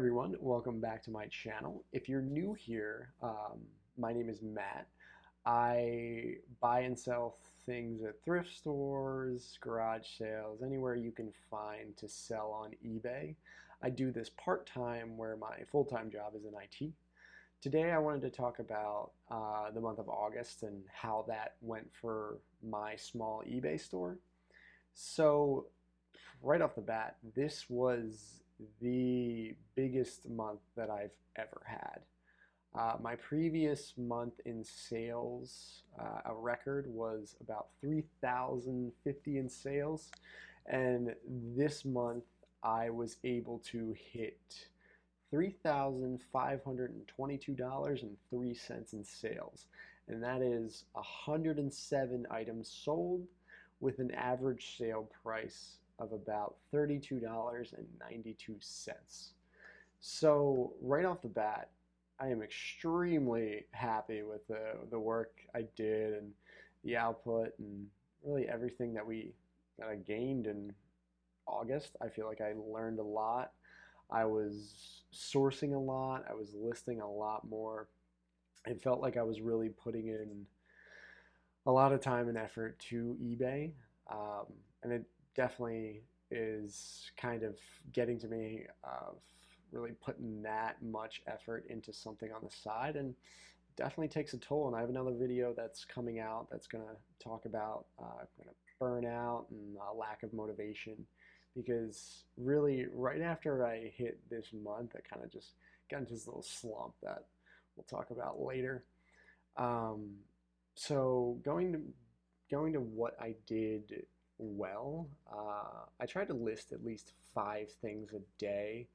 everyone, welcome back to my channel. If you're new here, my name is Matt. I buy and sell things at thrift stores, garage sales, anywhere you can find to sell on eBay. I do this part-time where my full-time job is in IT. Today I wanted to talk about the month of August and how that went for my small eBay store. So right off the bat, this was the biggest month that I've ever had. My previous month in sales, a record was about 3,050 in sales, and this month I was able to hit $3,522.03 in sales, and that is 107 items sold with an average sale price of about $32.92. So right off the bat, I am extremely happy with the work I did and the output and really everything that I gained in August. I feel like I learned a lot. I was sourcing a lot. I was listing a lot more. It felt like I was really putting in a lot of time and effort to eBay. Um, and it definitely is kind of getting to me of really putting that much effort into something on the side, and definitely takes a toll. And I have another video that's coming out that's going to talk about kind of burnout and lack of motivation, because really right after I hit this month, I kind of just got into this little slump that we'll talk about later. Um, so going to what I did well, I tried to list at least 5 things a day.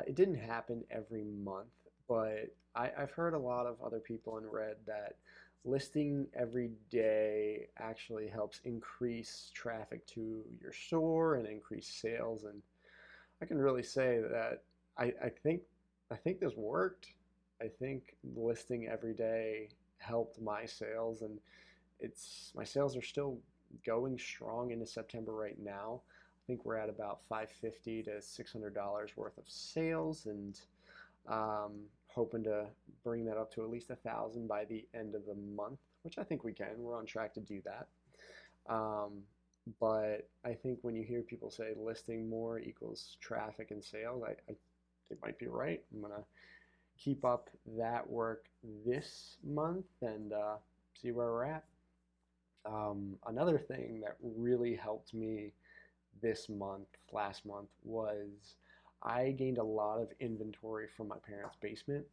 It didn't happen every month, but I've heard a lot of other people and read that listing every day actually helps increase traffic to your store and increase sales. And I can really say that I think this worked. I think listing every day helped my sales, and it's my sales are still going strong into September right now. I think we're at about 550 to $600 worth of sales, and hoping to bring that up to at least 1,000 by the end of the month, which I think we can. We're on track to do that. Um, but I think when you hear people say listing more equals traffic and sales, they might be right. I'm gonna keep up that work this month and see where we're at. Another thing that really helped me last month, was I gained a lot of inventory from my parents' basement.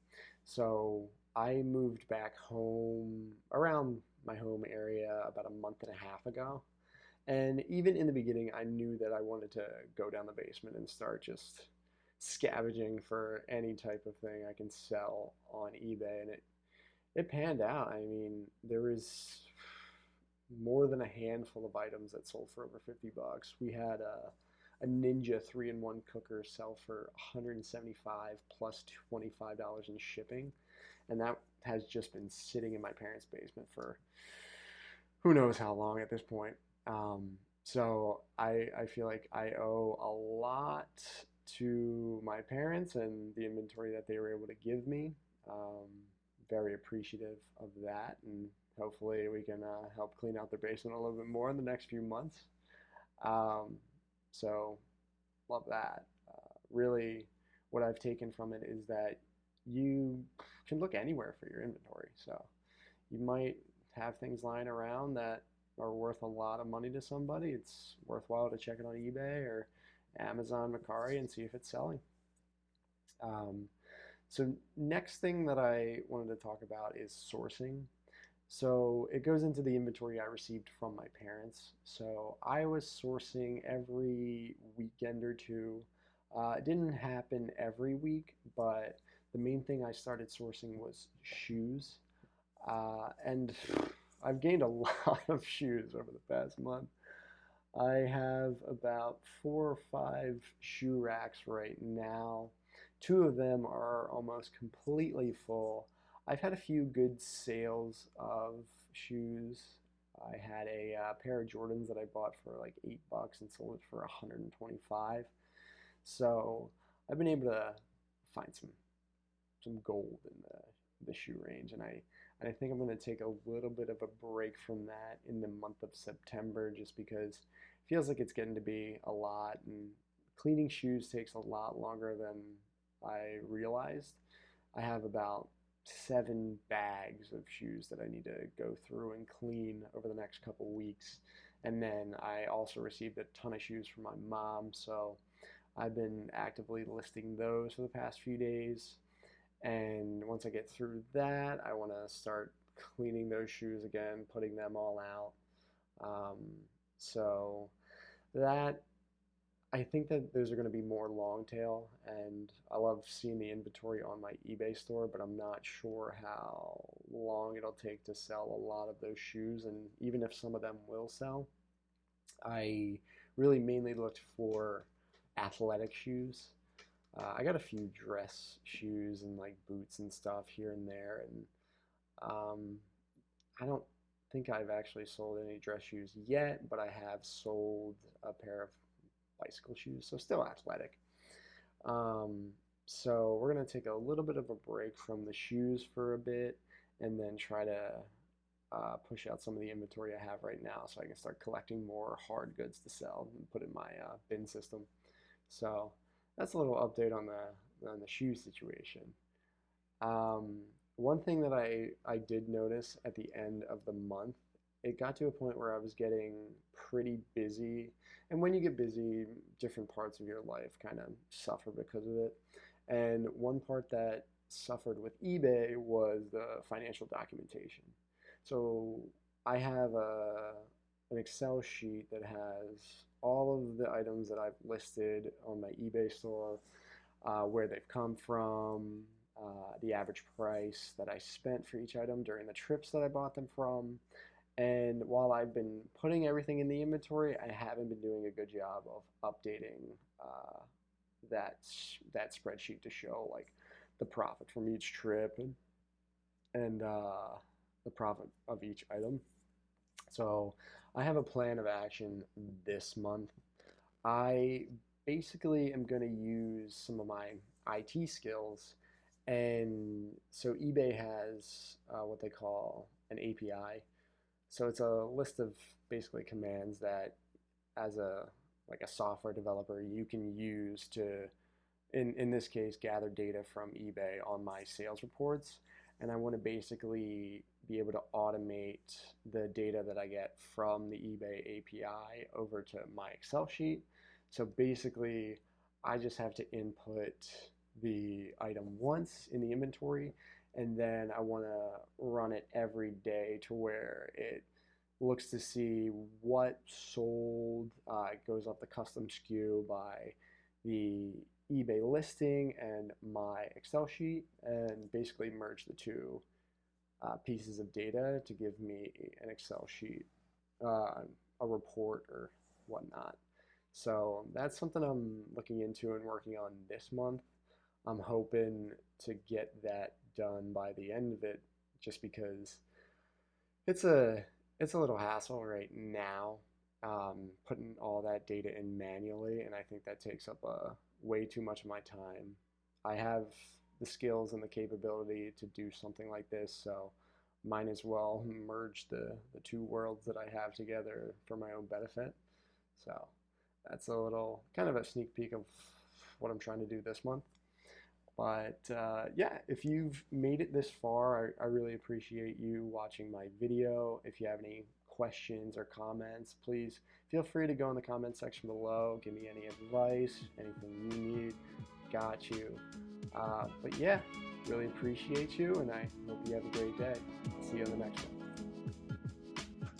So I moved back home around my home area about a month and a half ago. And even in the beginning, I knew that I wanted to go down the basement and start just scavenging for any type of thing I can sell on eBay. And it panned out. I mean, there was more than a handful of items that sold for over 50 bucks. We had a Ninja 3-in-1 cooker sell for 175 plus $25 in shipping, and that has just been sitting in my parents' basement for who knows how long at this point. So I feel like I owe a lot to my parents and the inventory that they were able to give me. Um, Very appreciative of that, and hopefully we can help clean out their basement a little bit more in the next few months. Um, so love that. Really, what I've taken from it is that you can look anywhere for your inventory. So you might have things lying around that are worth a lot of money to somebody. It's worthwhile to check it on eBay or Amazon Mercari and see if it's selling. Um, so next thing that I wanted to talk about is sourcing. So it goes into the inventory I received from my parents. So I was sourcing every weekend or two. It didn't happen every week, but the main thing I started sourcing was shoes. And I've gained a lot of shoes over the past month. I have about 4 or 5 shoe racks right now. 2 of them are almost completely full. I've had a few good sales of shoes. I had a pair of Jordans that I bought for like 8 bucks and sold it for 125. So I've been able to find some gold in the shoe range, and I think I'm going to take a little bit of a break from that in the month of September, just because it feels like it's getting to be a lot, and cleaning shoes takes a lot longer than I realized. I have about 7 bags of shoes that I need to go through and clean over the next couple weeks. And then I also received a ton of shoes from my mom, so I've been actively listing those for the past few days. And once I get through that, I want to start cleaning those shoes again, putting them all out. Um, so that I think that those are going to be more long tail, and I love seeing the inventory on my eBay store, but I'm not sure how long it'll take to sell a lot of those shoes. And even if some of them will sell, I really mainly looked for athletic shoes. I got a few dress shoes and like boots and stuff here and there, and um, I don't think I've actually sold any dress shoes yet, but I have sold a pair of bicycle shoes, so still athletic. Um, so we're gonna take a little bit of a break from the shoes for a bit, and then try to push out some of the inventory I have right now, so I can start collecting more hard goods to sell and put in my bin system. So that's a little update on the shoe situation. Um, One thing that I did notice at the end of the month, it got to a point where I was getting pretty busy. And when you get busy, different parts of your life kind of suffer because of it. And one part that suffered with eBay was the financial documentation. So I have an Excel sheet that has all of the items that I've listed on my eBay store, where they've come from, the average price that I spent for each item during the trips that I bought them from. And while I've been putting everything in the inventory, I haven't been doing a good job of updating that that spreadsheet to show like the profit from each trip, and the profit of each item. So I have a plan of action this month. I basically am going to use some of my IT skills. And so eBay has what they call an API. So it's a list of basically commands that, as a like a software developer, you can use to, in this case, gather data from eBay on my sales reports. And I want to basically be able to automate the data that I get from the eBay API over to my Excel sheet. So basically, I just have to input the item once in the inventory, and then I want to run it every day to where it looks to see what sold. It goes up the custom SKU by the eBay listing and my Excel sheet, and basically merge the two pieces of data to give me an Excel sheet, a report or whatnot. So that's something I'm looking into and working on this month. I'm hoping to get that done by the end of it, just because it's a little hassle right now, putting all that data in manually, and I think that takes up way too much of my time. I have the skills and the capability to do something like this, so might as well merge the two worlds that I have together for my own benefit. So that's a little kind of a sneak peek of what I'm trying to do this month. But yeah, if you've made it this far, I really appreciate you watching my video. If you have any questions or comments, please feel free to go in the comment section below. Give me any advice, anything you need, got you. But yeah, really appreciate you, and I hope you have a great day. See you on the next one.